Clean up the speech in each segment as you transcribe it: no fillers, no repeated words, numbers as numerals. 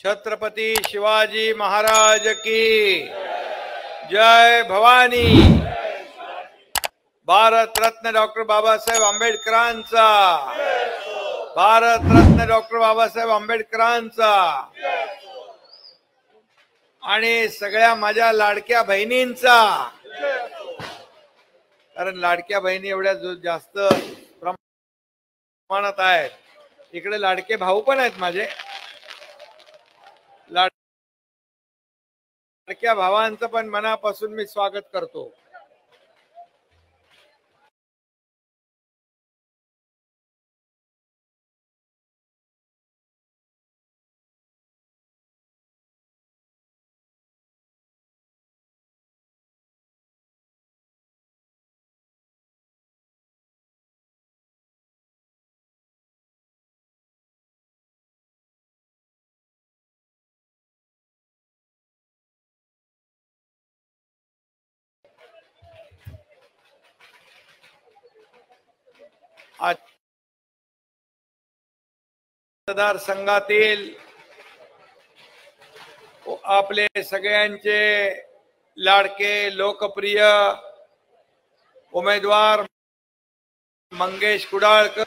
छत्रपति शिवाजी महाराज की जय भवानी। भारत रत्न डॉक्टर बाबासाहेब आंबेडकरांचा, भारत रत्न डॉक्टर बाबासाहेब आंबेडकरांचा आणि सगळ्या माझ्या लाडक्या बहिणींचा। कारण लाडक्या बहिणी एवढ्या जास्त प्रमाणात आहेत, इकडे लाडके भाऊ पण आहेत माझे। लाडक्या भावांचं पण मनापासून मी स्वागत करतो। आज मतदारसंघातील आपले सगळ्यांचे लाडके लोकप्रिय उमेदवार मंगेश कुडाळकर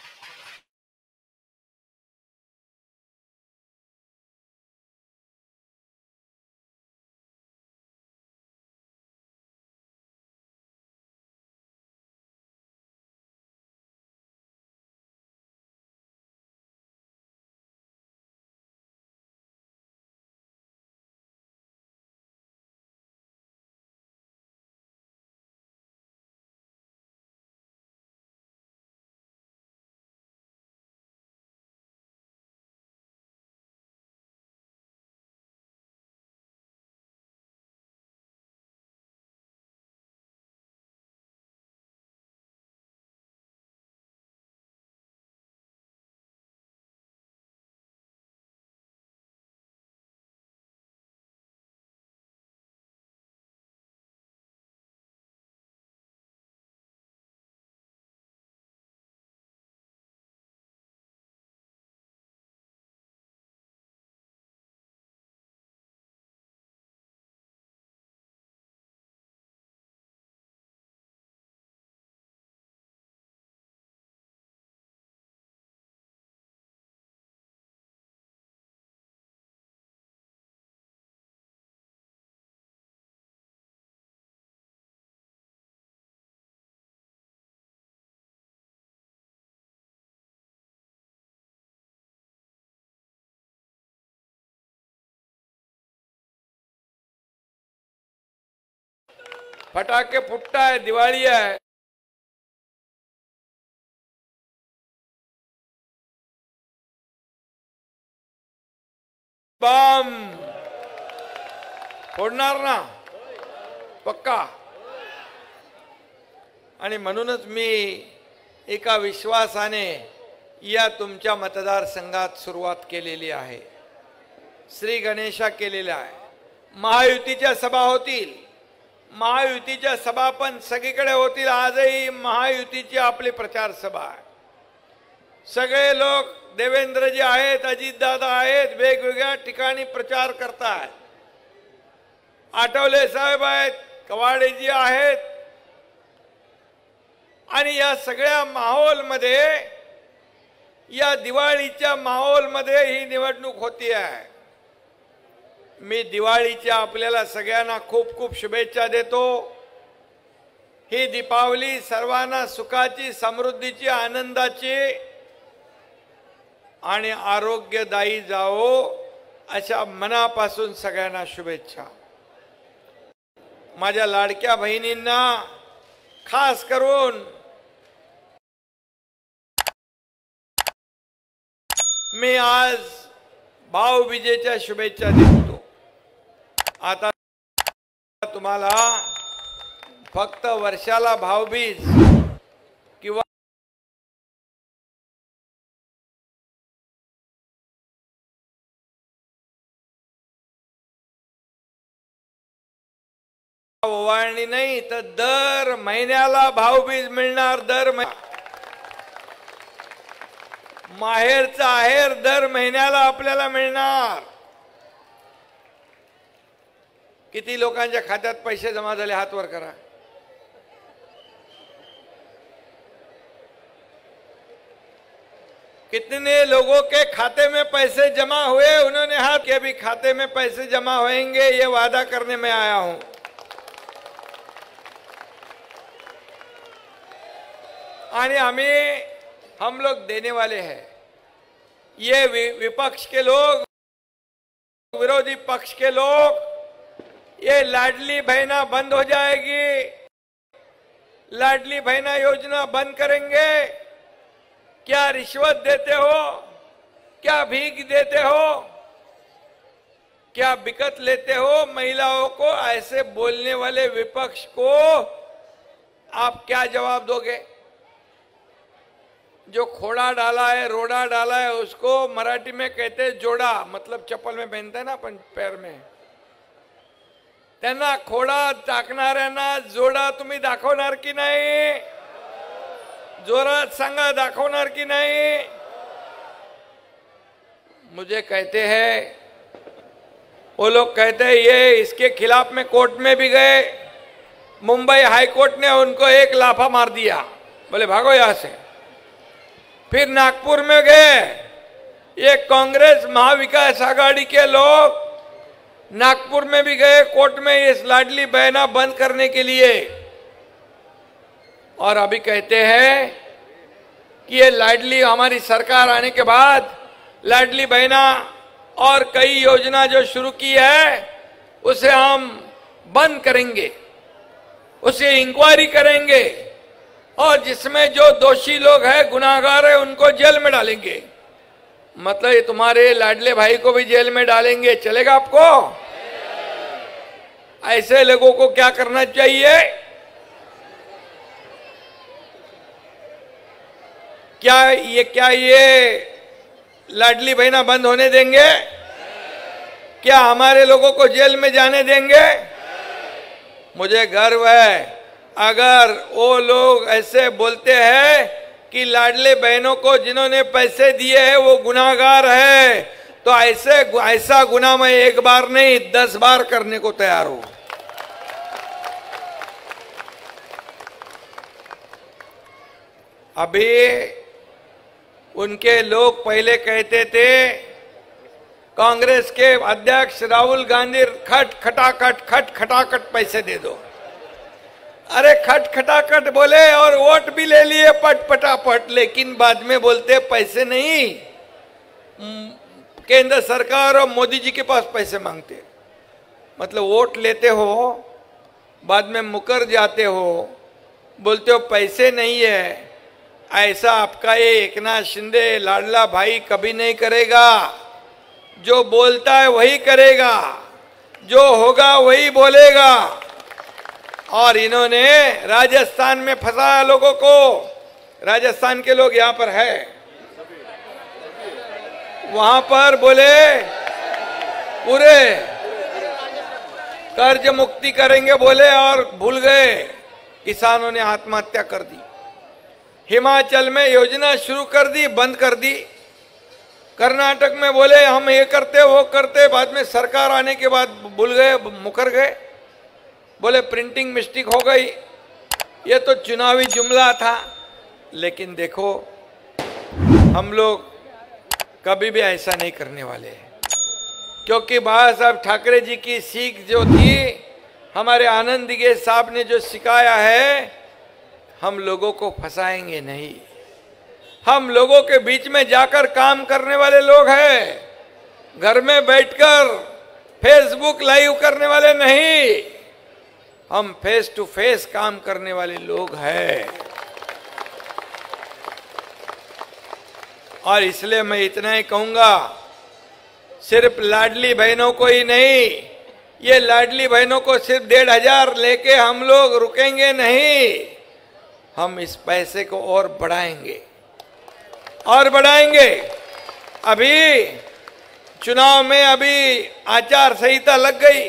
फटाके फुटताय, दिवाळी आहे। बम फोडणार ना पक्का। आणि म्हणूनच मी एका विश्वासाने या तुमच्या मतदारसंघात सुरुवात केलेली आहे। श्री गणेशा केलेला आहे। महायुतीच्या सभा होतील, महायुतीच्या सभा पण सगळीकडे होतील। आजही महायुतीची आपली प्रचार सभा आहे। सगळे लोक देवेंद्रजी आहेत, अजितदादा आहेत, वेगवेगळ्या ठिकाणी प्रचार करतात। आठवले साहेब आहेत, कवाडेजी आहेत आणि या सगळ्या माहोलमध्ये, या दिवाळीच्या माहोलमध्ये ही निवडणूक होती आहे। मी दिवाळीच्या आपल्याला सगळ्यांना खूप खूप शुभेच्छा देतो। ही दीपावली सर्वांना सुखाची, समृद्धीची, आनंदाची आणि आरोग्यदायी जावो अशा मनापासून सगळ्यांना शुभेच्छा। माझ्या लाडक्या बहिणींना खास करून मी आज भाऊबीजेच्या शुभेच्छा देतो। आता तुम्हाला फक्त वर्षाला भाऊबीज किंवा ओवाळणी नाही तर दर महिन्याला भाऊबीज मिळणार। दर माहेरचा आहेर दर महिन्याला आपल्याला मिळणार। किती लोकांच्या खात्यात पैसे जमा झाले हात वर करा. कितने लोगों के खाते में पैसे जमा हुए, उन्होंने हाथ के भी खाते में पैसे जमा होंगे, ये वादा करने में आया हूं. आणि हम लोग देने वाले हैं. ये विपक्ष के लोग, विरोधी पक्ष के लोग, ये लाडली बहना बंद हो जाएगी, लाडली बहना योजना बंद करेंगे. क्या रिश्वत देते हो, क्या भीख देते हो, क्या बिकत लेते हो महिलाओं को, ऐसे बोलने वाले विपक्ष को आप क्या जवाब दोगे? जो खोड़ा डाला है, रोड़ा डाला है, उसको मराठी में कहते हैं जोड़ा, मतलब चप्पल में पहनते हैं ना अपन पैर में. त्यांना खोडा टाकणाऱ्यांना जोडा तुम्ही दाखवणार की नाही? जोरात सांगा, दाखवणार की नहीं? मुझे कहते हैं, वो लोग कहते हैं ये इसके खिलाफ में कोर्ट में भी गए, मुंबई हाई कोर्ट ने उनको एक लाफा मार दिया, बोले भागो यहां से. फिर नागपुर में गए, ये कांग्रेस महाविकास आघाड़ी के लोग नागपुर में भी गए कोर्ट में इस लाडली बहना बंद करने के लिए. और अभी कहते हैं कि ये लाडली, हमारी सरकार आने के बाद लाडली बहना और कई योजना जो शुरू की है उसे हम बंद करेंगे, उसे इंक्वायरी करेंगे और जिसमें जो दोषी लोग हैं, गुनाहगार है, उनको जेल में डालेंगे. मतलब ये तुम्हारे लाडले भाई को भी जेल में डालेंगे, चलेगा आपको? ऐसे लोगों को क्या करना चाहिए? क्या ये लाडली बहना बंद होने देंगे? क्या हमारे लोगों को जेल में जाने देंगे? मुझे गर्व है, अगर वो लोग ऐसे बोलते हैं कि लाडले बहनों को जिन्होंने पैसे दिए हैं वो गुनाहगार है, तो ऐसा गुनाह मैं एक बार नहीं 10 बार करने को तैयार हूं. अभी उनके लोग पहले कहते थे, कांग्रेस के अध्यक्ष राहुल गांधी खट खटाखट पैसे दे दो. अरे खट खटाखट बोले और वोट भी ले लिए पटापट, लेकिन बाद में बोलते पैसे नहीं. केंद्र सरकार और मोदी जी के पास पैसे मांगते. मतलब वोट लेते हो, बाद में मुकर जाते हो, बोलते हो पैसे नहीं है. ऐसा आपका ये एकनाथ शिंदे लाडला भाई कभी नहीं करेगा. जो बोलता है वही करेगा, जो होगा वही बोलेगा. और इन्होंने राजस्थान में फंसाया लोगों को. राजस्थान के लोग यहां पर है, वहां पर बोले पूरे कर्ज मुक्ति करेंगे बोले और भूल गए. किसानों ने आत्महत्या कर दी. हिमाचल में योजना शुरू कर दी, बंद कर दी. कर्नाटक में बोले हम ये करते वो करते, बाद में सरकार आने के बाद भूल गए, मुकर गए. बोले प्रिंटिंग मिस्टेक हो गई, ये तो चुनावी जुमला था. लेकिन देखो, हम लोग कभी भी ऐसा नहीं करने वाले हैं, क्योंकि बाबा साहब ठाकरे जी की सीख जो थी, हमारे आनंद दिगे साहब ने जो सिखाया है, हम लोगों को फंसाएंगे नहीं. हम लोगों के बीच में जाकर काम करने वाले लोग हैं, घर में बैठकर फेसबुक लाइव करने वाले नहीं. हम फेस टू फेस काम करने वाले लोग हैं. और इसलिए मैं इतना ही कहूंगा, सिर्फ लाडली बहनों को ही नहीं, ये लाडली बहनों को सिर्फ 1,500 लेके हम लोग रुकेंगे नहीं. हम इस पैसे को और बढ़ाएंगे और बढ़ाएंगे. अभी चुनाव में अभी आचार संहिता लग गई.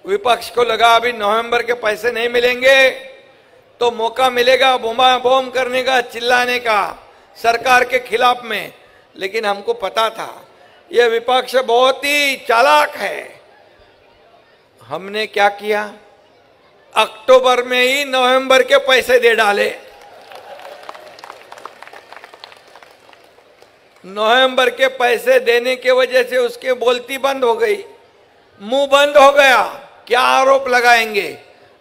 विपक्ष को लगा अभी नवंबर के पैसे नहीं मिलेंगे तो मौका मिलेगा बोमा बोम करने का, चिल्लाने का सरकार के खिलाफ में. लेकिन हमको पता था ये विपक्ष बहुत ही चालाक है. हमने क्या किया, अक्टूबर में ही नवंबर के पैसे दे डाले। नवंबर के पैसे देने के वजह से उसके बोलती बंद हो गई, मुंह बंद हो गया। क्या आरोप लगाएंगे?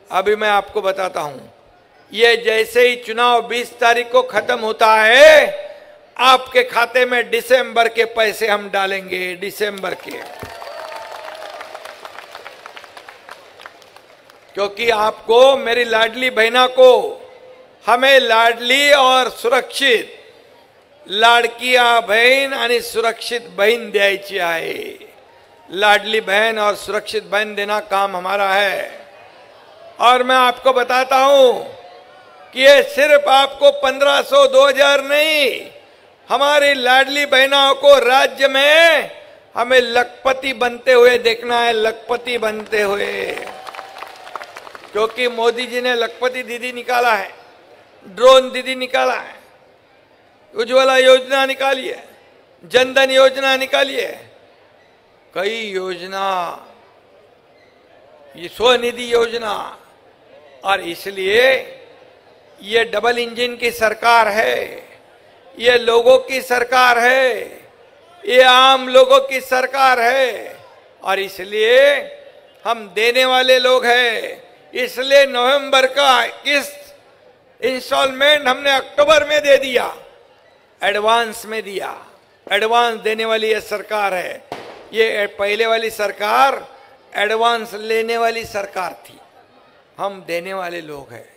अभी मैं आपको बताता हूं। ये जैसे ही चुनाव 20 तारीख को खत्म होता है, आपके खाते में दिसंबर के पैसे हम डालेंगे, दिसंबर के। क्योंकि आपको, मेरी लाडली बहना को, हमें लाडली और सुरक्षित लाडकिया बहन आणि सुरक्षित बहन द्यायची आहे। लाडली बहन और सुरक्षित बहन देना काम हमारा है। और मैं आपको बताता हूं कि ये सिर्फ आपको 1500 2000 नहीं, हमारी लाडली बहनों को राज्य में हमें लखपति बनते हुए देखना है, लखपति बनते हुए। क्योंकि मोदी जी ने लखपति दीदी निकाला है, ड्रोन दीदी निकाला है, उज्ज्वला योजना निकाली है, जनधन योजना निकाली है, कई योजना, ये स्वनिधि योजना। और इसलिए ये डबल इंजन की सरकार है, ये लोगों की सरकार है, ये आम लोगों की सरकार है। और इसलिए हम देने वाले लोग हैं। इसलिए नवंबर का किस्त इंस्टॉलमेंट हमने अक्टूबर में दे दिया, एडवांस में दिया। एडवांस देने वाली ये सरकार है। ये पहले वाली सरकार एडवांस लेने वाली सरकार थी, हम देने वाले लोग हैं।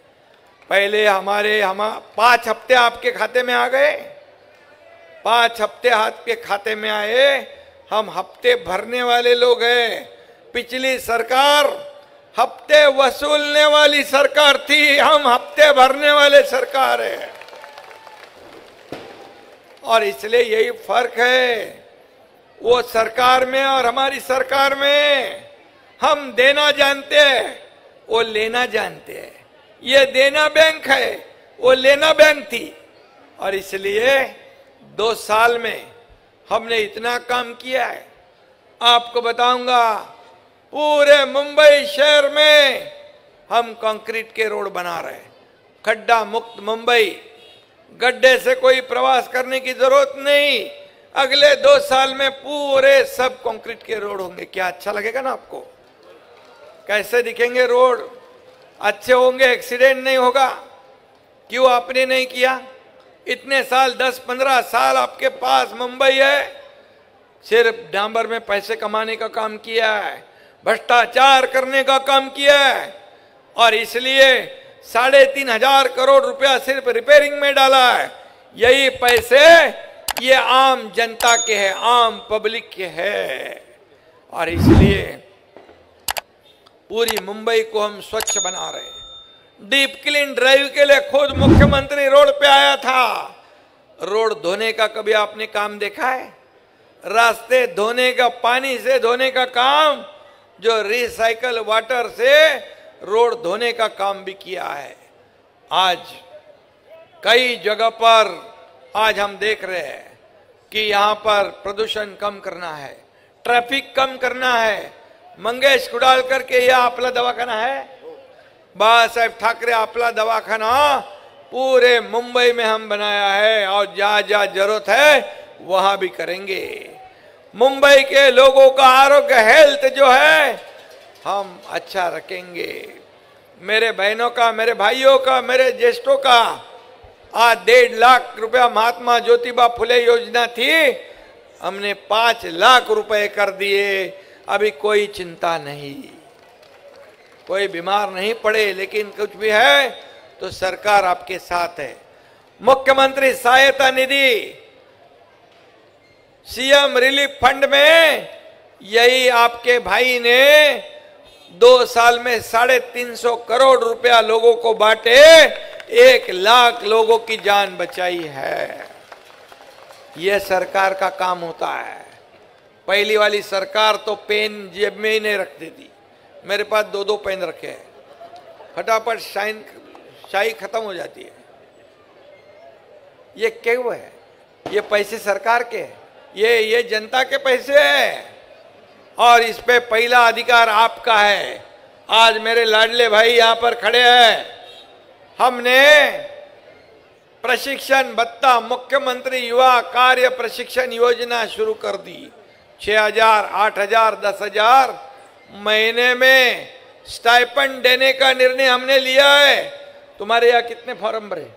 पहले हम 5 हफ्ते आपके खाते में आ गए, 5 हफ्ते आपके खाते में आए, हम हफ्ते भरने वाले लोग हैं। पिछली सरकार हफ्ते वसूलने वाली सरकार थी, हम हफ्ते भरने वाले सरकार है। और इसलिए यही फर्क है वो सरकार में और हमारी सरकार में। हम देना जानते हैं, वो लेना जानते हैं। ये देना बैंक है, वो लेना बैंक थी। और इसलिए 2 साल में हमने इतना काम किया है। आपको बताऊंगा, पूरे मुंबई शहर में हम कंक्रीट के रोड बना रहे हैं, खड्डा मुक्त मुंबई। गड्ढे से कोई प्रवास करने की जरूरत नहीं। अगले 2 साल में पूरे सब कंक्रीट के रोड होंगे। क्या अच्छा लगेगा ना आपको? कैसे दिखेंगे रोड? अच्छे होंगे, एक्सीडेंट नहीं होगा। क्यों आपने नहीं किया? इतने साल, 10-15 साल आपके पास मुंबई है, सिर्फ डांबर में पैसे कमाने का काम किया है, भ्रष्टाचार करने का काम किया है। और इसलिए 3,500 करोड़ रुपया सिर्फ रिपेयरिंग में डाला है। यही पैसे ये आम जनता के हैं, आम पब्लिक के हैं। और इसलिए पूरी मुंबई को हम स्वच्छ बना रहे हैं। डीप क्लीन ड्राइव के लिए खुद मुख्यमंत्री रोड पे आया था। रोड धोने का कभी आपने काम देखा है? रास्ते धोने का, पानी से धोने का काम, जो रिसाइकल वाटर से रोड धोने का काम भी किया है। आज कई जगह पर आज हम देख रहे हैं कि यहाँ पर प्रदूषण कम करना है, ट्रैफिक कम करना है। मंगेश कुडालकर के यह आपला दवाखाना है, बाळासाहेब ठाकरे आपला दवाखाना पूरे मुंबई में हम बनाया है। और जहां जहां जरूरत है वहां भी करेंगे। मुंबई के लोगों का आरोग्य, हेल्थ जो है, हम अच्छा रखेंगे। मेरे बहनों का, मेरे भाइयों का, मेरे ज्येष्ठों का आज 1.5 लाख रुपया महात्मा ज्योतिबा फुले योजना थी, हमने 5 लाख रुपए कर दिए। अभी कोई चिंता नहीं, कोई बीमार नहीं पड़े। लेकिन कुछ भी है तो सरकार आपके साथ है। मुख्यमंत्री सहायता निधि, सीएम रिलीफ फंड में यही आपके भाई ने 2 साल में 350 करोड़ रुपया लोगों को बांटे, 1 लाख लोगों की जान बचाई है। यह सरकार का काम होता है। पहली वाली सरकार तो पेन जेब में ही नहीं रखती थी। मेरे पास 2-2 पेन रखे हैं, फटाफट शाही खत्म हो जाती है। ये क्यों है? ये पैसे सरकार के, ये जनता के पैसे हैं। और इस पे पहला अधिकार आपका है। आज मेरे लाडले भाई यहां पर खड़े हैं। हमने प्रशिक्षण भत्ता, मुख्यमंत्री युवा कार्य प्रशिक्षण योजना शुरू कर दी। 6,000, 8,000, 10,000 महीने में स्टाइपेंड देने का निर्णय हमने लिया है। तुम्हारे यहाँ कितने फॉर्म भरे?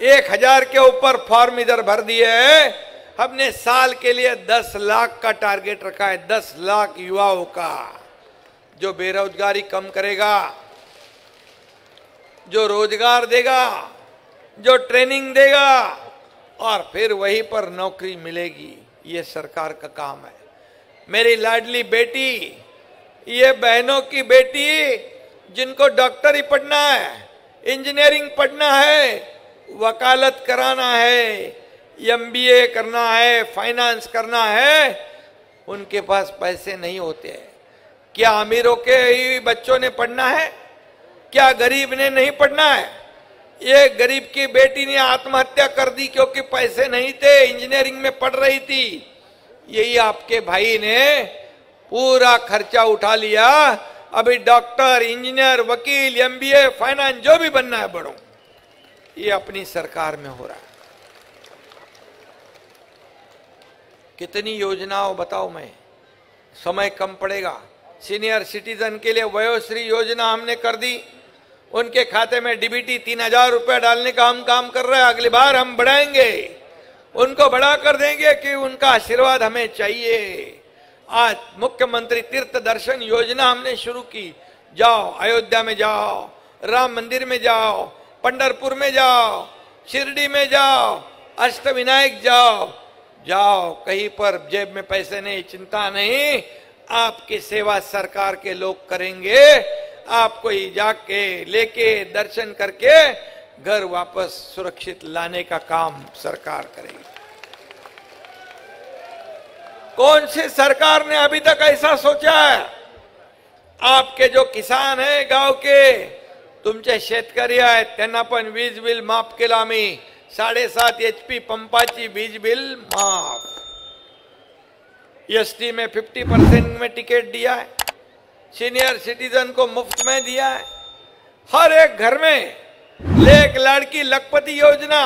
1,000 के ऊपर फॉर्म इधर भर दिए हैं। हमने साल के लिए 10 लाख का टारगेट रखा है। 10 लाख युवाओं का, जो बेरोजगारी कम करेगा, जो रोजगार देगा, जो ट्रेनिंग देगा और फिर वहीं पर नौकरी मिलेगी। ये सरकार का काम है। मेरी लाडली बेटी, ये बहनों की बेटी जिनको डॉक्टरी पढ़ना है, इंजीनियरिंग पढ़ना है, वकालत कराना है, MBA करना है, फाइनेंस करना है, उनके पास पैसे नहीं होते हैं। क्या अमीरों के ही बच्चों ने पढ़ना है? क्या गरीब ने नहीं पढ़ना है? ये गरीब की बेटी ने आत्महत्या कर दी क्योंकि पैसे नहीं थे, इंजीनियरिंग में पढ़ रही थी। यही आपके भाई ने पूरा खर्चा उठा लिया। अभी डॉक्टर, इंजीनियर, वकील, MBA, फाइनेंस, जो भी बनना है बढ़ो। ये अपनी सरकार में हो रहा है। कितनी योजनाओं बताओ मैं, समय कम पड़ेगा। सीनियर सिटीजन के लिए वयोश्री योजना हमने कर दी। उनके खाते में DBT 3,000 रुपया डालने का हम काम कर रहे हैं। अगली बार हम बढ़ाएंगे, उनको बढ़ा कर देंगे कि उनका आशीर्वाद हमें चाहिए। आज मुख्यमंत्री तीर्थ दर्शन योजना हमने शुरू की। जाओ अयोध्या में, जाओ राम मंदिर में, जाओ पंढरपुर में, जाओ शिरडी में, जाओ अष्टविनायक जाओ। जाओ, कहीं पर जेब में पैसे नहीं, चिंता नहीं, आपकी सेवा सरकार के लोग करेंगे। आपको ही जाके लेके दर्शन करके घर वापस सुरक्षित लाने का काम सरकार करेगी। कौन सी सरकार ने अभी तक ऐसा सोचा है? आपके जो किसान है गांव के, तुमचे शेतकरी आहेत, त्यांना पण वीज बिल माफ केलं आम्ही। 7.5 HP पंपाची वीज बिल माफ। ST में 50% में टिकट दिया है। सीनियर सिटीजन को मुफ्त में दिया है। हर एक घर में एक लड़की लखपति योजना,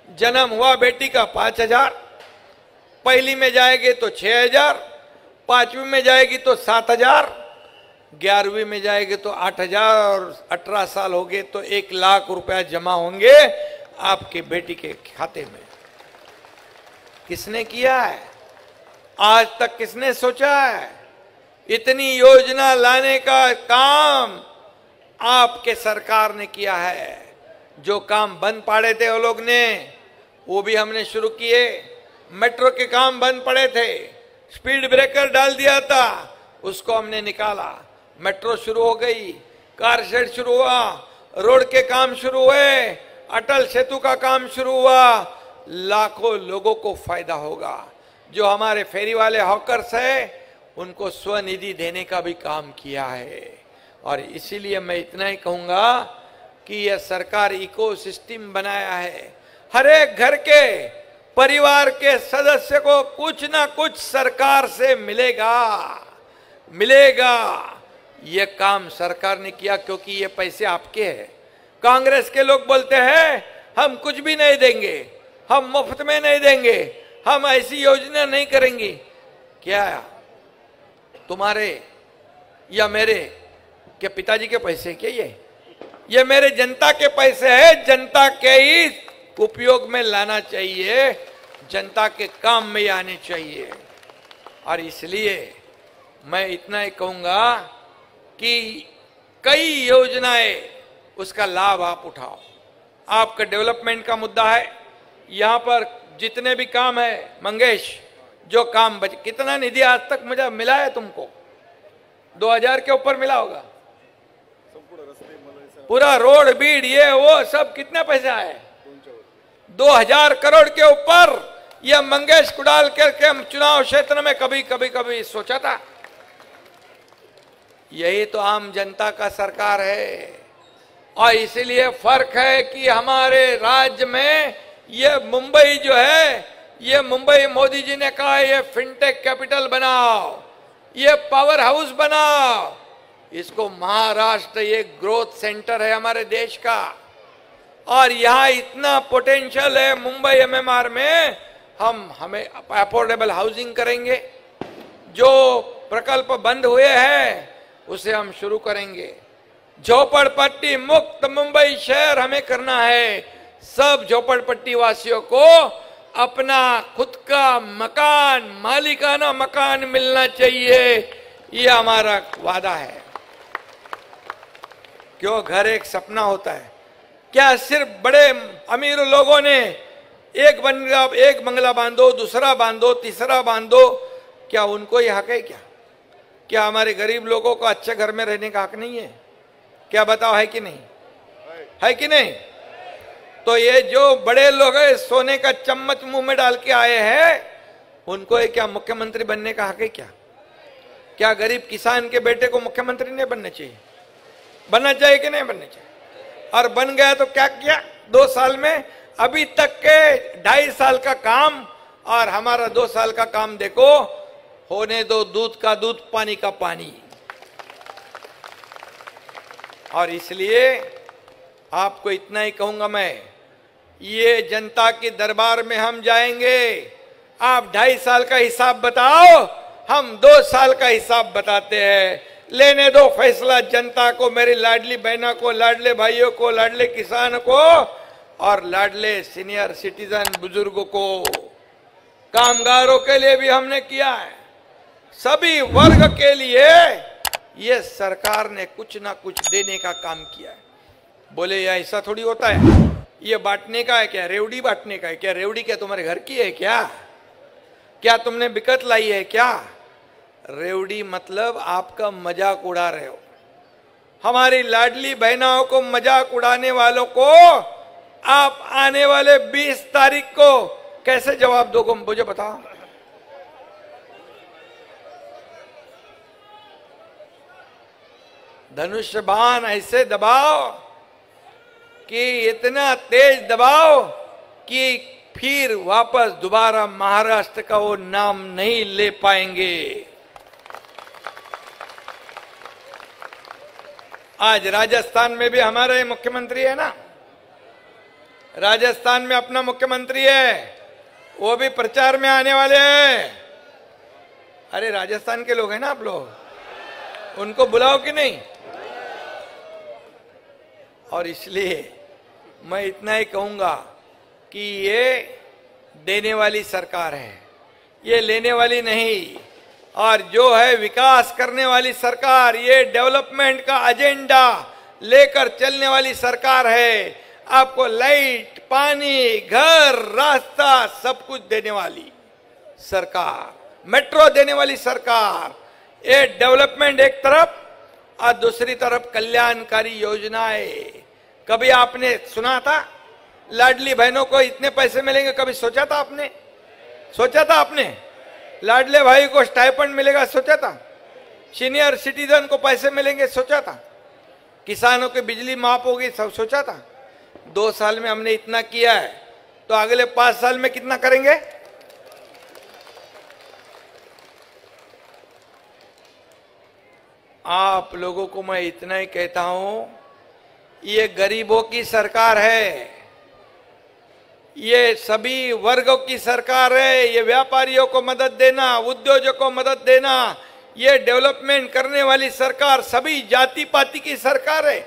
जन्म हुआ बेटी का 5,000, पहली में जाएगी तो 6,000, 5वीं में जाएगी तो 7,000, 11वीं में जाएगी तो 8,000, 18 साल हो गए तो 1 लाख रुपया जमा होंगे आपकी बेटी के खाते में। किसने किया है? आज तक किसने सोचा है? इतनी योजना लाने का काम आपके सरकार ने किया है। जो काम बंद पड़े थे वो लोग ने, वो भी हमने शुरू किए। मेट्रो के काम बंद पड़े थे, स्पीड ब्रेकर डाल दिया था, उसको हमने निकाला। मेट्रो शुरू हो गई, कार शेड शुरू हुआ, रोड के काम शुरू हुए, अटल सेतु का काम शुरू हुआ। लाखों लोगों को फायदा होगा। जो हमारे फेरी वाले हॉकर्स है, उनको स्वनिधि देने का भी काम किया है। और इसीलिए मैं इतना ही कहूंगा कि यह सरकार इकोसिस्टम बनाया है। हर एक घर के परिवार के सदस्य को कुछ ना कुछ सरकार से मिलेगा। यह काम सरकार ने किया क्योंकि ये पैसे आपके हैं। कांग्रेस के लोग बोलते हैं हम कुछ भी नहीं देंगे, हम मुफ्त में नहीं देंगे, हम ऐसी योजना नहीं करेंगे। क्या तुम्हारे या मेरे, क्या पिताजी के पैसे क्या ये मेरे जनता के पैसे हैं। जनता के ही उपयोग में लाना चाहिए, जनता के काम में आने चाहिए। और इसलिए मैं इतना ही कहूंगा कि कई योजनाएं, उसका लाभ आप उठाओ। आपका डेवलपमेंट का मुद्दा है, यहां पर जितने भी काम है मंगेश, जो काम कितना निधि आज तक मुझे मिला है तुमको? 2,000 के ऊपर मिला होगा। पूरा रोड बीड ये वो सब कितने पैसे आए? 2,000 करोड़ के ऊपर। यह मंगेश कुडाल के चुनाव क्षेत्र में कभी सोचा था? यही तो आम जनता का सरकार है। और इसीलिए फर्क है कि हमारे राज्य में यह मुंबई जो है ये मुंबई मोदी जी ने कहा ये फिनटेक कैपिटल बनाओ, ये पावर हाउस बनाओ, इसको महाराष्ट्र ये ग्रोथ सेंटर है हमारे देश का, और यहां इतना पोटेंशियल है मुंबई एमएमआर में, हमें अफोर्डेबल हाउसिंग करेंगे। जो प्रकल्प बंद हुए हैं उसे हम शुरू करेंगे। झोपड़पट्टी मुक्त मुंबई शहर हमें करना है। सब झोपड़पट्टी वासियों को अपना खुद का मकान, मालिकाना मकान मिलना चाहिए, ये हमारा वादा है। क्यों घर एक सपना होता है? क्या सिर्फ बड़े अमीर लोगों ने एक बंगला बांधो, दूसरा बांधो, तीसरा बांधो, क्या उनको ये हक है? क्या हमारे गरीब लोगों को अच्छे घर में रहने का हक नहीं है? क्या बताओ, है कि नहीं? है कि नहीं? तो ये जो बड़े लोग हैं सोने का चम्मच मुंह में डाल के आए हैं, उनको ये क्या मुख्यमंत्री बनने का हक है? क्या गरीब किसान के बेटे को मुख्यमंत्री नहीं बनना चाहिए? बनना चाहिए कि नहीं बनना चाहिए? और बन गया तो क्या किया 2 साल में? अभी तक के 2.5 साल का काम और हमारा 2 साल का काम देखो, होने दो दूध का दूध, पानी का पानी। और इसलिए आपको इतना ही कहूंगा मैं, ये जनता के दरबार में हम जाएंगे। आप 2.5 साल का हिसाब बताओ, हम 2 साल का हिसाब बताते हैं। लेने दो फैसला जनता को, मेरी लाडली बहनों को, लाडले भाइयों को, लाडले किसान को और लाडले सीनियर सिटीजन बुजुर्गों को। कामगारों के लिए भी हमने किया है, सभी वर्ग के लिए ये सरकार ने कुछ ना कुछ देने का काम किया है। बोले या ऐसा थोड़ी होता है, ये बांटने का है क्या? रेवड़ी बांटने का है क्या? रेवड़ी क्या तुम्हारे घर की है क्या? क्या तुमने बिकट लाई है क्या? रेवड़ी मतलब आपका मजाक उड़ा रहे हो। हमारी लाडली बहनों को मजाक उड़ाने वालों को आप आने वाले 20 तारीख को कैसे जवाब दोगे? मुझे बताओ। धनुष बाण ऐसे दबाओ कि इतना तेज दबाओ कि फिर वापस दोबारा महाराष्ट्र का वो नाम नहीं ले पाएंगे। आज राजस्थान में भी हमारे मुख्यमंत्री है ना, राजस्थान में अपना मुख्यमंत्री है, वो भी प्रचार में आने वाले हैं। अरे राजस्थान के लोग हैं ना आप लोग, उनको बुलाओ कि नहीं? और इसलिए मैं इतना ही कहूंगा कि ये देने वाली सरकार है, ये लेने वाली नहीं। और जो है विकास करने वाली सरकार, ये डेवलपमेंट का एजेंडा लेकर चलने वाली सरकार है। आपको लाइट, पानी, घर, रास्ता सब कुछ देने वाली सरकार, मेट्रो देने वाली सरकार। ये डेवलपमेंट एक तरफ और दूसरी तरफ कल्याणकारी योजनाएं। कभी आपने सुना था लाडली बहनों को इतने पैसे मिलेंगे? कभी सोचा था आपने? सोचा था आपने? लाडले भाई को स्टाइपेंड मिलेगा? सोचा था? सीनियर सिटीजन को पैसे मिलेंगे? सोचा था? किसानों की बिजली माफ होगी? सब सोचा था? 2 साल में हमने इतना किया है, तो अगले 5 साल में कितना करेंगे? आप लोगों को मैं इतना ही कहता हूं, ये गरीबों की सरकार है, ये सभी वर्गों की सरकार है। ये व्यापारियों को मदद देना, उद्योगों को मदद देना, ये डेवलपमेंट करने वाली सरकार सभी जाति पाति की सरकार है।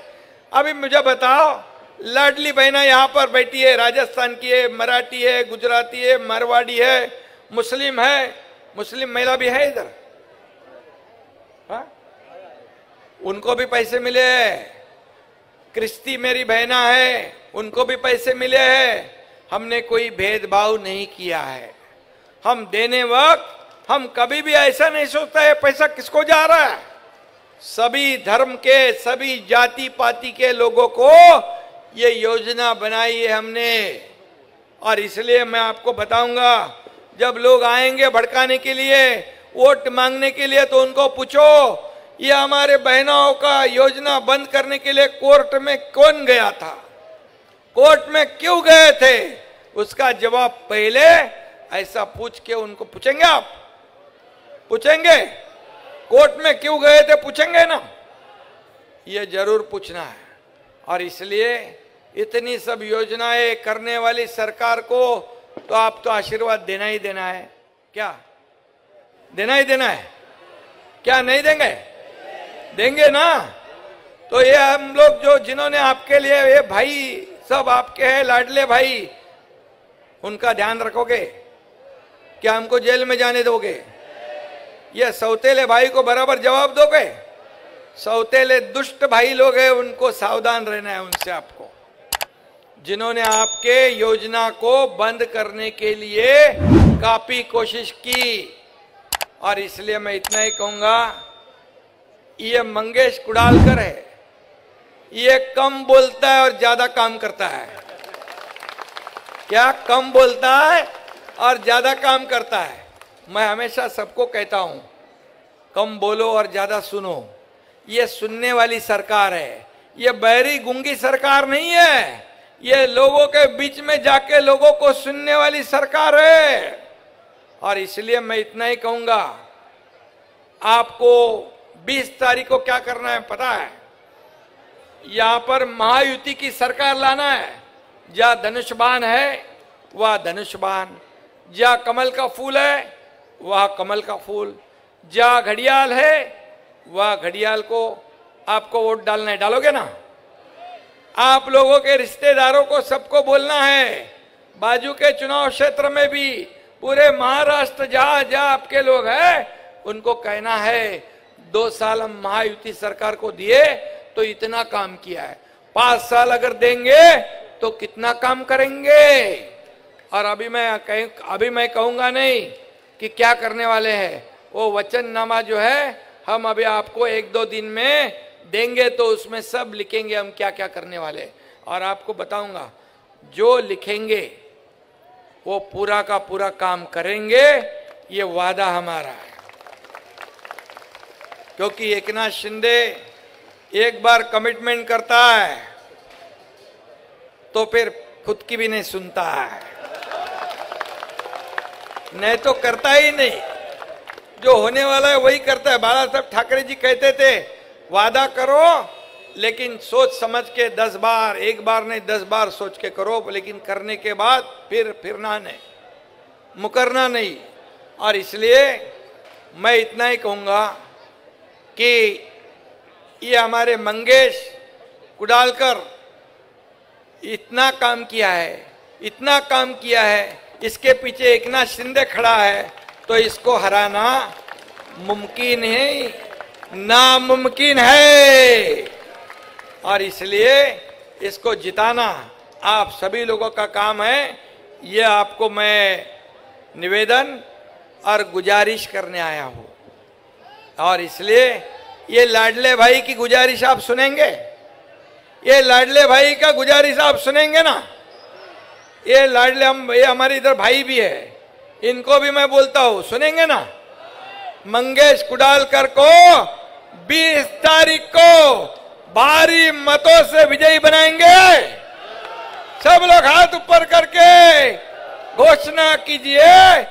अभी मुझे बताओ, लाडली बहना यहाँ पर बैठी है, राजस्थान की है, मराठी है, गुजराती है, मारवाड़ी है, मुस्लिम है, मुस्लिम महिला भी है इधर, हाँ? उनको भी पैसे मिले हैं। क्रिस्ती मेरी बहना है, उनको भी पैसे मिले हैं। हमने कोई भेदभाव नहीं किया है। हम देने वक्त हम कभी भी ऐसा नहीं सोचता है पैसा किसको जा रहा है। सभी धर्म के, सभी जाति पाति के लोगों को ये योजना बनाई है हमने। और इसलिए मैं आपको बताऊंगा, जब लोग आएंगे भड़काने के लिए, वोट मांगने के लिए, तो उनको पूछो ये हमारे बहनों का योजना बंद करने के लिए कोर्ट में कौन गया था, कोर्ट में क्यों गए थे? उसका जवाब पहले ऐसा पूछ के उनको पूछेंगे, आप पूछेंगे कोर्ट में क्यों गए थे, पूछेंगे ना, ये जरूर पूछना है। और इसलिए इतनी सब योजनाएं करने वाली सरकार को तो आप तो आशीर्वाद देना ही देना है। क्या देना ही देना है? क्या नहीं देंगे? देंगे ना। तो ये हम लोग जो जिन्होंने आपके लिए, ये भाई सब आपके हैं, लाडले भाई, उनका ध्यान रखोगे? क्या हमको जेल में जाने दोगे? ये सौतेले भाई को बराबर जवाब दोगे? सौतेले दुष्ट भाई लोग हैं, उनको सावधान रहना है उनसे आपको, जिन्होंने आपके योजना को बंद करने के लिए काफी कोशिश की। और इसलिए मैं इतना ही कहूंगा, ये मंगेश कुडालकर है, ये कम बोलता है और ज्यादा काम करता है। क्या? कम बोलता है और ज्यादा काम करता है। मैं हमेशा सबको कहता हूं, कम बोलो और ज्यादा सुनो। ये सुनने वाली सरकार है, ये बहरी गूंगी सरकार नहीं है। ये लोगों के बीच में जाके लोगों को सुनने वाली सरकार है। और इसलिए मैं इतना ही कहूंगा, आपको 20 तारीख को क्या करना है पता है? यहां पर महायुति की सरकार लाना है। जहां धनुष बाण है वह धनुष बाण, जहां कमल का फूल है वह कमल का फूल, जहां घड़ियाल है वह घड़ियाल को आपको वोट डालना है। डालोगे ना? आप लोगों के रिश्तेदारों को सबको बोलना है, बाजू के चुनाव क्षेत्र में भी, पूरे महाराष्ट्र जहां जहां आपके लोग हैं, उनको कहना है 2 साल हम महायुति सरकार को दिए तो इतना काम किया है, 5 साल अगर देंगे तो कितना काम करेंगे। और अभी मैं कहूंगा नहीं कि क्या करने वाले हैं। वो वचननामा जो है हम अभी आपको 1-2 दिन में देंगे, तो उसमें सब लिखेंगे हम क्या क्या करने वाले। और आपको बताऊंगा, जो लिखेंगे वो पूरा का पूरा काम करेंगे, ये वादा हमारा है। क्योंकि एकनाथ शिंदे एक बार कमिटमेंट करता है तो फिर खुद की भी नहीं सुनता है, नहीं तो करता ही नहीं। जो होने वाला है वही करता है। बाला साहब ठाकरे जी कहते थे, वादा करो लेकिन सोच समझ के 10 बार, एक बार नहीं 10 बार सोच के करो, लेकिन करने के बाद फिरना नहीं, मुकरना नहीं। और इसलिए मैं इतना ही कहूंगा कि ये हमारे मंगेश कुडालकर इतना काम किया है, इतना काम किया है, इसके पीछे एकनाथ शिंदे खड़ा है, तो इसको हराना मुमकिन है, नामुमकिन है। और इसलिए इसको जिताना आप सभी लोगों का काम है। ये आपको मैं निवेदन और गुजारिश करने आया हूं। और इसलिए ये लाडले भाई की गुजारिश आप सुनेंगे? ये लाडले भाई का गुजारिश आप सुनेंगे ना? ये लाडले ये हमारे इधर भाई भी है, इनको भी मैं बोलता हूं, सुनेंगे ना? मंगेश कुडालकर को 20 तारीख को भारी मतों से विजयी बनाएंगे। सब लोग हाथ ऊपर करके घोषणा कीजिए,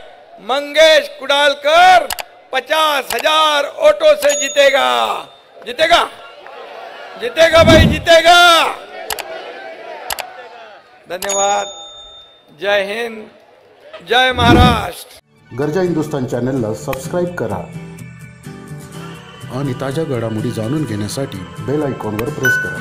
मंगेश कुडालकर 50,000 वोटों से जीतेगा। जीतेगा, जीतेगा भाई, जीतेगा। धन्यवाद। जय हिंद, जय महाराष्ट्र। गरजा हिंदुस्तान चॅनलला सबस्क्राईब करा आणि ताज्या घडामोडी जाणून घेण्यासाठी बेल आयकॉनवर प्रेस करा।